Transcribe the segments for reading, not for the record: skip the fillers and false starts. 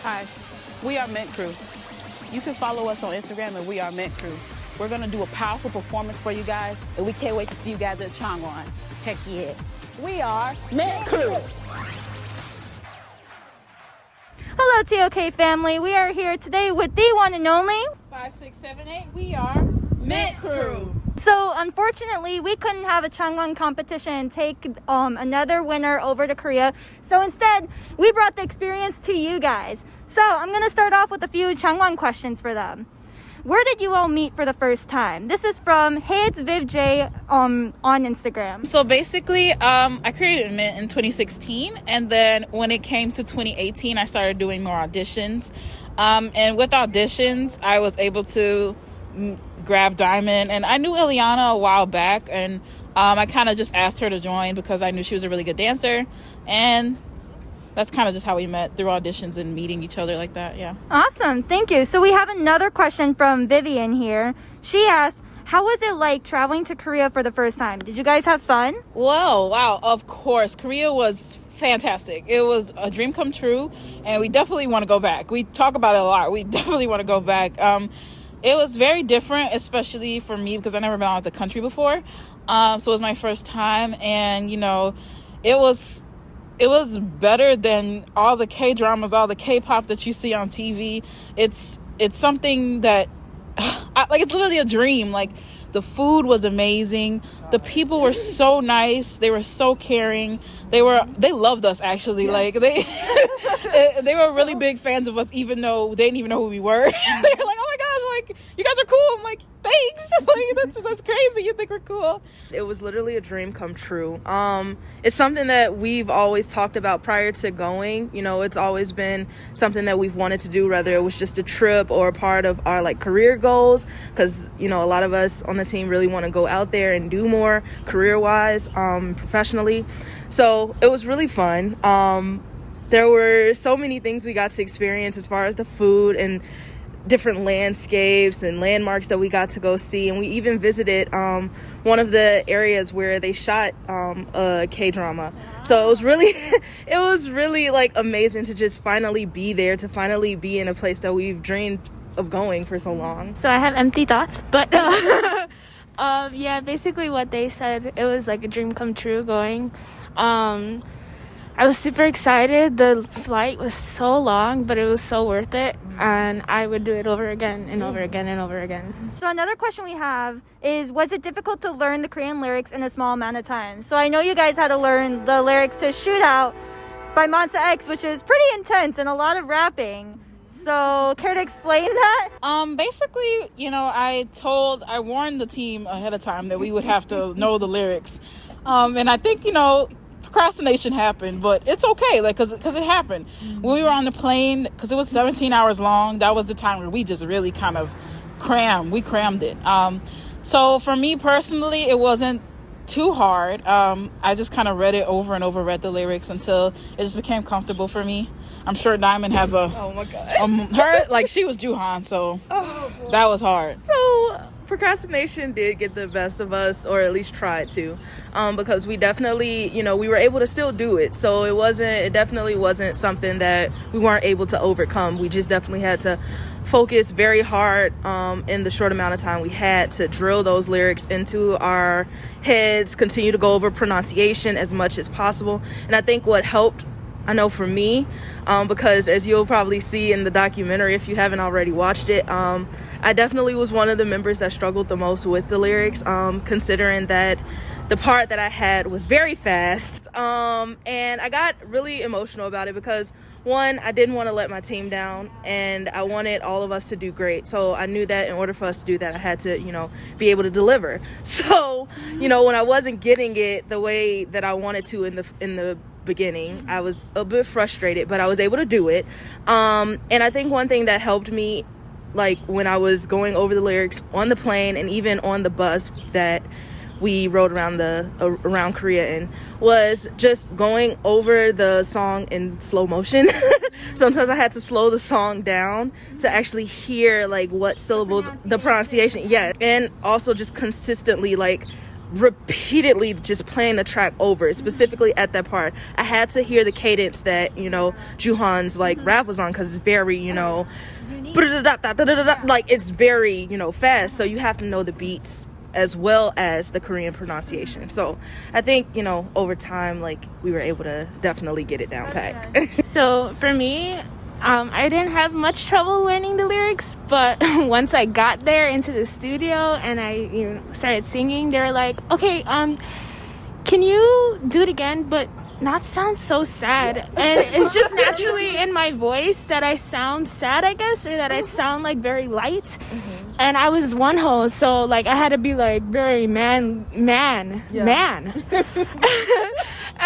Hi, we are Mint Crew. You can follow us on Instagram and we are Mint Crew. We're gonna do a powerful performance for you guys, and we can't wait to see you guys at Cheongwon. Heck yeah. We are Mint Crew. Hello, TOK family. We are here today with the one and only 5678. We are Mint Crew. So unfortunately, we couldn't have a Cheongwon competition and take another winner over to Korea. So instead, we brought the experience to you guys. So I'm gonna start off with a few Cheongwon questions for them. Where did you all meet for the first time? This is from Hey It's Viv J on Instagram. So basically, I created Mint in 2016, and then when it came to 2018, I started doing more auditions. And with auditions, I was able to grab Diamond, and I knew Ileana a while back, and I kind of just asked her to join because I knew she was a really good dancer, and that's kind of just how we met, through auditions and meeting each other like that. Yeah. Awesome. Thank you. So we have another question from Vivian here. She asks, how was it like traveling to Korea for the first time? Did you guys have fun? Well, wow, of course. Korea was fantastic. It was a dream come true, and we definitely want to go back. We talk about it a lot. We definitely want to go back. It was very different, especially for me, because I've never been out of the country before. So it was my first time, and, you know, it was better than all the K-dramas, all the K-pop that you see on TV. It's something that, it's literally a dream. Like, the food was amazing. The people were so nice. They were so caring. They loved us, actually. Yes. Like, they were really big fans of us, even though they didn't even know who we were. They were like, oh my gosh, like, you guys are cool. I'm like, thanks. Like, that's crazy. You think we're cool. It was literally a dream come true. It's something that we've always talked about prior to going. You know, it's always been something that we've wanted to do, whether it was just a trip or a part of our like career goals, because, you know, a lot of us on the team really want to go out there and do more career-wise, professionally. So it was really fun. There were so many things we got to experience as far as the food and different landscapes and landmarks that we got to go see, and we even visited one of the areas where they shot a K-drama. So it was really like amazing to just finally be there, to finally be in a place that we've dreamed of going for so long. So I have empty thoughts, but yeah, basically what they said, it was like a dream come true going. I was super excited. The flight was so long, but it was so worth it, and I would do it over again and over again and over again. So another question we have is, was it difficult to learn the Korean lyrics in a small amount of time? So I know you guys had to learn the lyrics to Shootout by Monsta X, which is pretty intense and a lot of rapping. So care to explain that? Basically, you know, I warned the team ahead of time that we would have to know the lyrics. And I think, you know, procrastination happened, but it's okay, like, cause it happened. When we were on the plane, because it was 17 hours long, that was the time where we just really kind of crammed it. So for me personally, it wasn't too hard. I just kind of read it over and over, read the lyrics until it just became comfortable for me. I'm sure Diamond has oh my god, like, she was Juhan, so that was hard. So procrastination did get the best of us, or at least tried to, because we definitely, you know, we were able to still do it. So it definitely wasn't something that we weren't able to overcome. We just definitely had to focus very hard in the short amount of time we had to drill those lyrics into our heads, continue to go over pronunciation as much as possible. And I think what helped, I know for me, because as you'll probably see in the documentary if you haven't already watched it, I definitely was one of the members that struggled the most with the lyrics, considering that the part that I had was very fast, and I got really emotional about it because, one, I didn't want to let my team down, and I wanted all of us to do great. So I knew that in order for us to do that, I had to, you know, be able to deliver. So, you know, when I wasn't getting it the way that I wanted to in the beginning, I was a bit frustrated, but I was able to do it. And I think one thing that helped me, like when I was going over the lyrics on the plane and even on the bus that we rode around Korea in, was just going over the song in slow motion. Sometimes I had to slow the song down to actually hear like what syllables, the pronunciation, yeah, and also just consistently like repeatedly just playing the track over, specifically at that part. I had to hear the cadence that, you know, Juhan's like rap was on, because it's very, you know, like it's very, you know, fast. So you have to know the beats as well as the Korean pronunciation. So I think, you know, over time, like, we were able to definitely get it down pat. So for me, I didn't have much trouble learning the lyrics, but once I got there into the studio and I started singing, they were like, okay, can you do it again, but not sound so sad? And it's just naturally in my voice that I sound sad, I guess, or that I sound like very light. And I was Wonho, so like I had to be like very man. And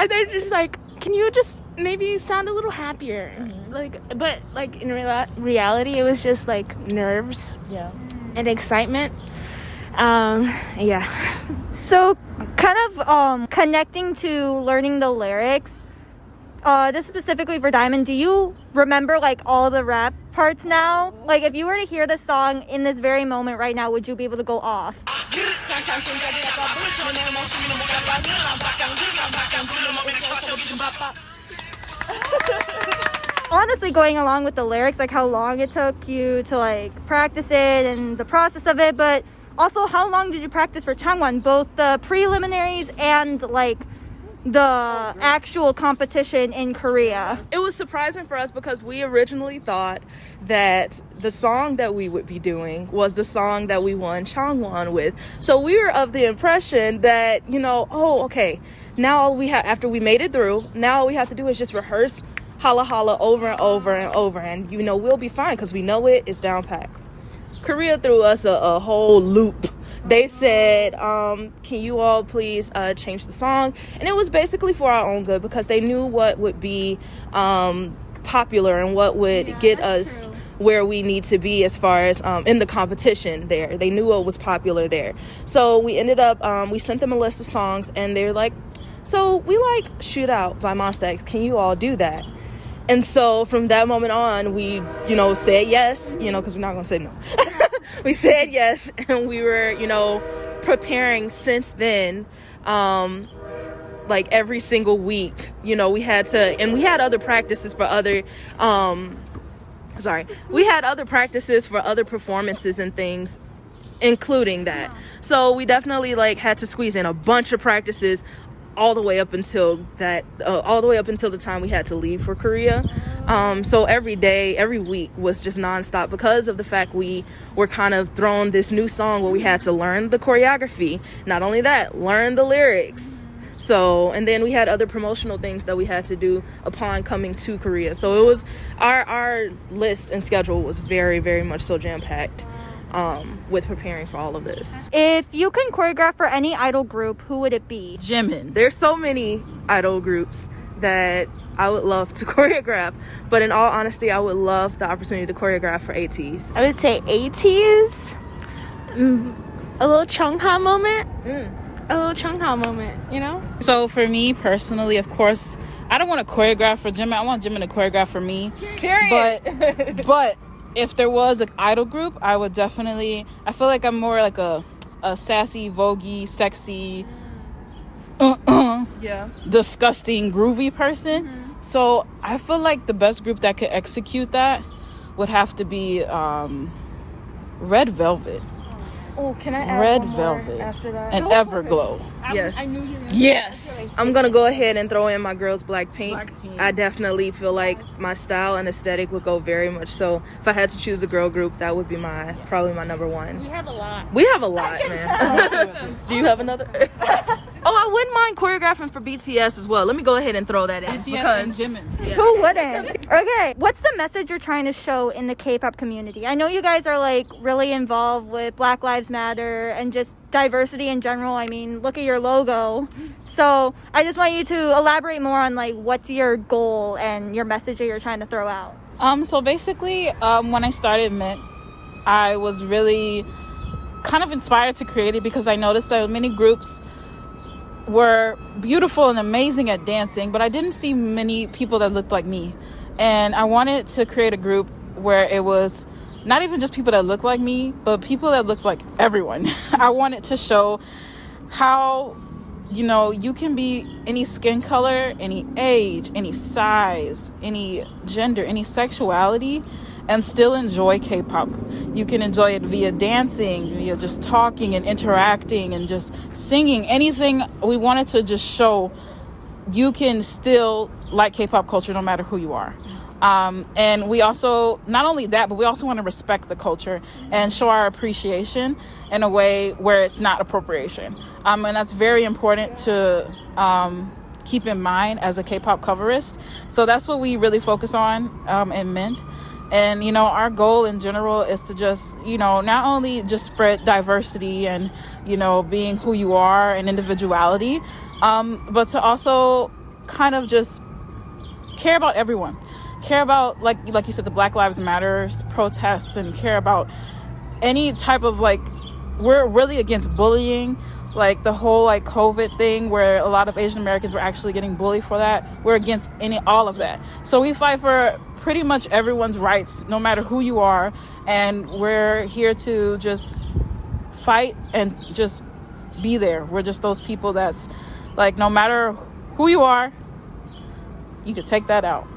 they're just like, can you just maybe sound a little happier? But in reality, it was just like nerves and excitement. So kind of connecting to learning the lyrics, this specifically for Diamond, do you remember like all the rap parts now? Like if you were to hear the song in this very moment right now, would you be able to go off? Honestly, going along with the lyrics, like how long it took you to like practice it and the process of it, but also how long did you practice for Cheongwon, both the preliminaries and like the actual competition in Korea? It was surprising for us because we originally thought that the song that we would be doing was the song that we won Cheongwon with. So we were of the impression that, you know, oh, okay, now all we have, after we made it through, now all we have to do is just rehearse Holla Holla over and over and over, and, you know, we'll be fine because we know it's down pat. Korea threw us a whole loop. They said, can you all please change the song? And it was basically for our own good, because they knew what would be popular and what would get us where we need to be as far as in the competition there. They knew what was popular there. So we ended up, we sent them a list of songs, and they're like, so we like Shootout by Monsta X. Can you all do that? And so from that moment on, we, you know, said yes, you know, because we're not going to say no. We said yes, and we were, you know, preparing since then, like every single week. You know, we had to, and we had other practices for other, we had other practices for other performances and things, including that. So we definitely like had to squeeze in a bunch of practices all the way up until the time we had to leave for Korea. So every day, every week was just nonstop, because of the fact we were kind of thrown this new song where we had to learn the choreography. Not only that, learn the lyrics. So, and then we had other promotional things that we had to do upon coming to Korea. So it was, our list and schedule was very, very much so jam-packed. With preparing for all of this. If you can choreograph for any idol group, who would it be? Jimin. There's so many idol groups that I would love to choreograph, but in all honesty, I would love the opportunity to choreograph for ATEEZ. I would say ATEEZ. A little Cheongha moment. A little Cheongha moment, you know? So for me personally, of course, I don't want to choreograph for Jimin. I want Jimin to choreograph for me. Period. But if there was an idol group, I would definitely, I feel like I'm more like a sassy, voguey, sexy, disgusting, groovy person. So I feel like the best group that could execute that would have to be Red Velvet. Oh, can I add Red one more Velvet after that? and Everglow. Yes. I knew you were Yes. I'm gonna go ahead and throw in my girls Blackpink. Blackpink. I definitely feel like my style and aesthetic would go very much so. If I had to choose a girl group, that would be probably my number one. We have a lot. We have a lot, man. Do you have another? Oh, I wouldn't mind choreographing for BTS as well. Let me go ahead and throw that in. BTS and Jimin. Who wouldn't? Okay, what's the message you're trying to show in the K-pop community? I know you guys are like really involved with Black Lives Matter and just diversity in general. I mean, look at your logo. So I just want you to elaborate more on like what's your goal and your message that you're trying to throw out. So basically, when I started Mint, I was really kind of inspired to create it because I noticed that many groups were beautiful and amazing at dancing, but I didn't see many people that looked like me. And I wanted to create a group where it was not even just people that look like me, but people that looked like everyone. I wanted to show how, you know, you can be any skin color, any age, any size, any gender, any sexuality, and still enjoy K-pop. You can enjoy it via dancing, via just talking and interacting and just singing. Anything. We wanted to just show you can still like K-pop culture no matter who you are. And we also, not only that, but we also want to respect the culture and show our appreciation in a way where it's not appropriation. And that's very important to keep in mind as a K-pop coverist. So that's what we really focus on in Mint. And, you know, our goal in general is to just, you know, not only just spread diversity and, you know, being who you are and individuality, but to also kind of just care about everyone. Care about, like you said, the Black Lives Matter protests, and care about any type of, like, we're really against bullying, like the whole like COVID thing where a lot of Asian Americans were actually getting bullied for that. We're against all of that. So we fight for pretty much everyone's rights, no matter who you are, and we're here to just fight and just be there. We're just those people that's like, no matter who you are, you could take that out.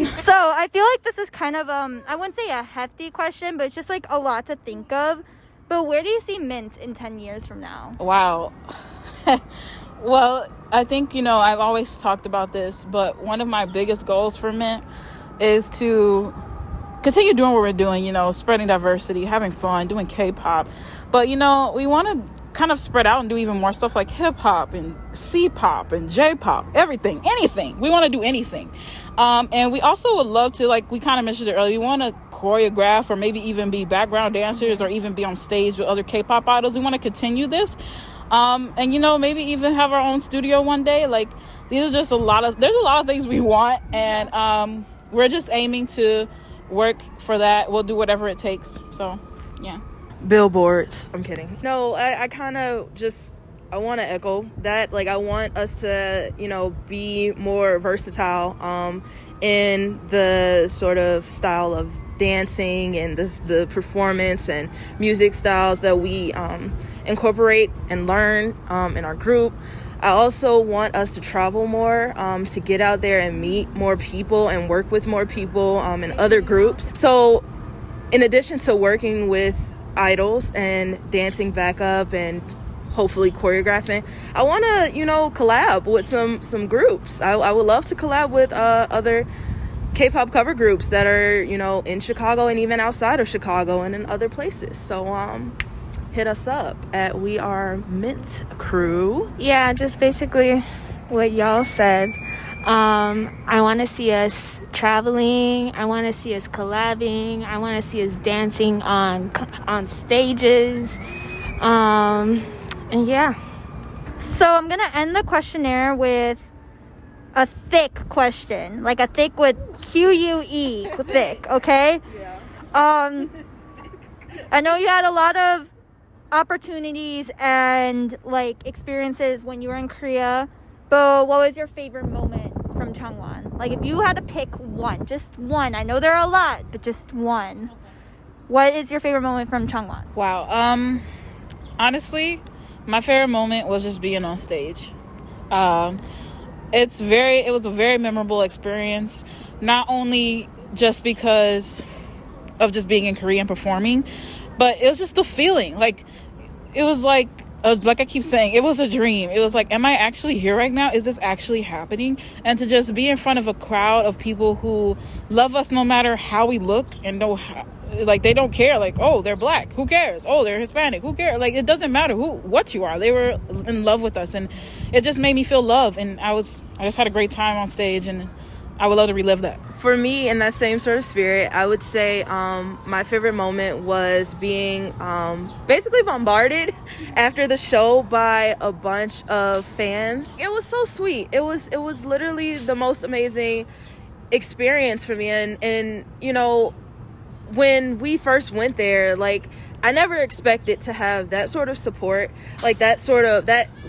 So I feel like this is kind of I wouldn't say a hefty question, but it's just like a lot to think of. But where do you see Mint in 10 years from now? Wow. Well, I think, you know, I've always talked about this, but one of my biggest goals for Mint is to continue doing what we're doing, you know, spreading diversity, having fun, doing K-pop. But, you know, we want to kind of spread out and do even more stuff like hip-hop and C-pop and J-pop, everything, anything. We want to do anything. And we also would love to, like we kind of mentioned it earlier, we want to choreograph or maybe even be background dancers or even be on stage with other K-pop idols. We want to continue this. And, you know, maybe even have our own studio one day. Like, these are just there's a lot of things we want. And we're just aiming to work for that. We'll do whatever it takes. So, yeah. Billboards. I'm kidding. No, I kind of just, I want to echo that. Like, I want us to, you know, be more versatile in the sort of style of dancing and the performance and music styles that we incorporate and learn in our group. I also want us to travel more, to get out there and meet more people and work with more people in other groups. So in addition to working with idols and dancing back up and hopefully choreographing, I want to, you know, collab with some groups. I would love to collab with other K-pop cover groups that are, you know, in Chicago and even outside of Chicago and in other places. So hit us up at We Are Mint Crew. Yeah, just basically what y'all said. I want to see us traveling. I want to see us collabing. I want to see us dancing on stages. And yeah. So I'm going to end the questionnaire with a thick question. Like a thick with Q-U-E, thick, okay? Yeah. I know you had a lot of opportunities and like experiences when you were in Korea, but what was your favorite moment from Cheongwon? Like if you had to pick one, just one. I know there are a lot, but just one. Okay. What is your favorite moment from Cheongwon? Wow. Honestly, my favorite moment was just being on stage. It was a very memorable experience, not only just because of just being in Korea and performing, but it was just the feeling. Like, it was like I keep saying, it was a dream. It was like, am I actually here right now? Is this actually happening? And to just be in front of a crowd of people who love us no matter how we look and know how, like, they don't care. Like, oh, they're black. Who cares? Oh, they're Hispanic. Who cares? Like, it doesn't matter what you are. They were in love with us, and it just made me feel love. And I just had a great time on stage, and I would love to relive that. For me, in that same sort of spirit, I would say my favorite moment was being basically bombarded after the show by a bunch of fans. It was so sweet. It was literally the most amazing experience for me. And you know, when we first went there, like, I never expected to have that sort of support, like that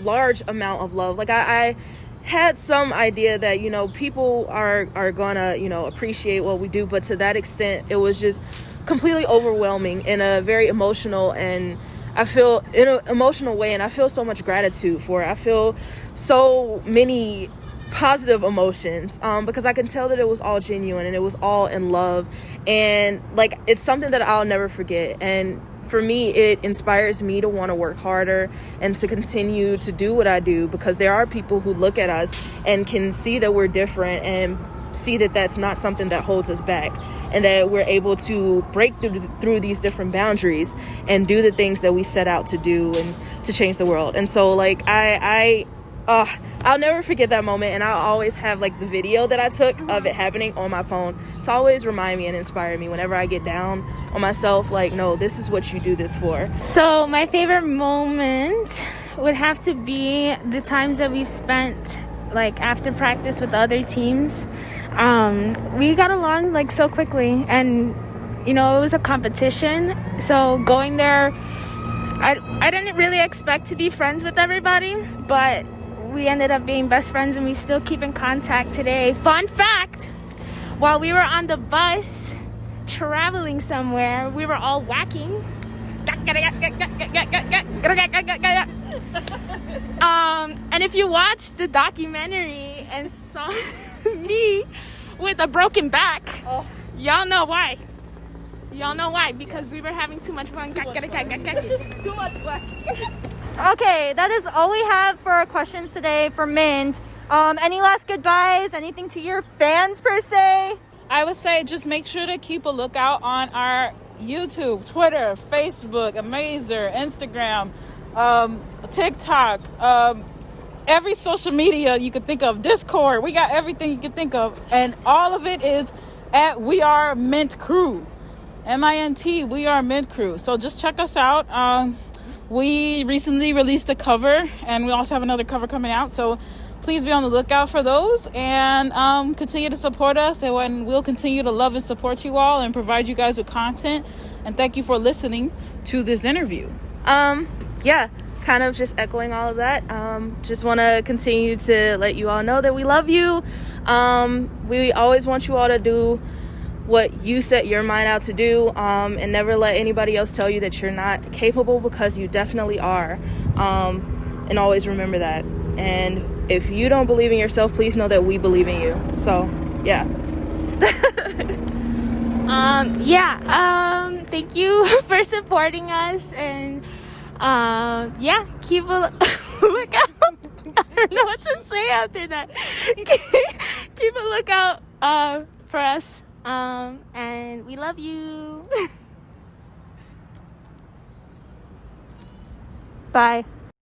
large amount of love. Like I had some idea that, you know, people are gonna, you know, appreciate what we do, but to that extent, it was just completely overwhelming in a very emotional and I feel in an emotional way, and I feel so much gratitude for it. I feel so many positive emotions because I can tell that it was all genuine and it was all in love, and like it's something that I'll never forget. And for me, it inspires me to want to work harder and to continue to do what I do, because there are people who look at us and can see that we're different and see that that's not something that holds us back, and that we're able to break through these different boundaries and do the things that we set out to do and to change the world. And so like I'll never forget that moment, and I'll always have like the video that I took of it happening on my phone to always remind me and inspire me whenever I get down on myself, like, no, this is what you do this for. So my favorite moment would have to be the times that we spent like after practice with the other teams. We got along like so quickly, and you know, it was a competition, so going there, I didn't really expect to be friends with everybody, but we ended up being best friends, and we still keep in contact today. Fun fact, while we were on the bus traveling somewhere, we were all whacking. And if you watch the documentary and saw me with a broken back, y'all know why. Because we were having too much fun. Too much fun. Okay, that is all we have for our questions today for Mint. Any last goodbyes? Anything to your fans per se? I would say just make sure to keep a lookout on our YouTube, Twitter, Facebook, Amazer, Instagram, TikTok, every social media you could think of, Discord. We got everything you could think of, and all of it is at We Are Mint Crew, MINT. We Are Mint Crew. So just check us out. We recently released a cover, and we also have another cover coming out, so please be on the lookout for those, and continue to support us, and we'll continue to love and support you all and provide you guys with content. And thank you for listening to this interview. Yeah, kind of just echoing all of that. Just want to continue to let you all know that we love you. We always want you all to do what you set your mind out to do, and never let anybody else tell you that you're not capable, because you definitely are. And always remember that. And if you don't believe in yourself, please know that we believe in you. So yeah. Thank you for supporting us, and keep a lookout. I don't know what to say after that. Keep a lookout for us, and we love you. Bye.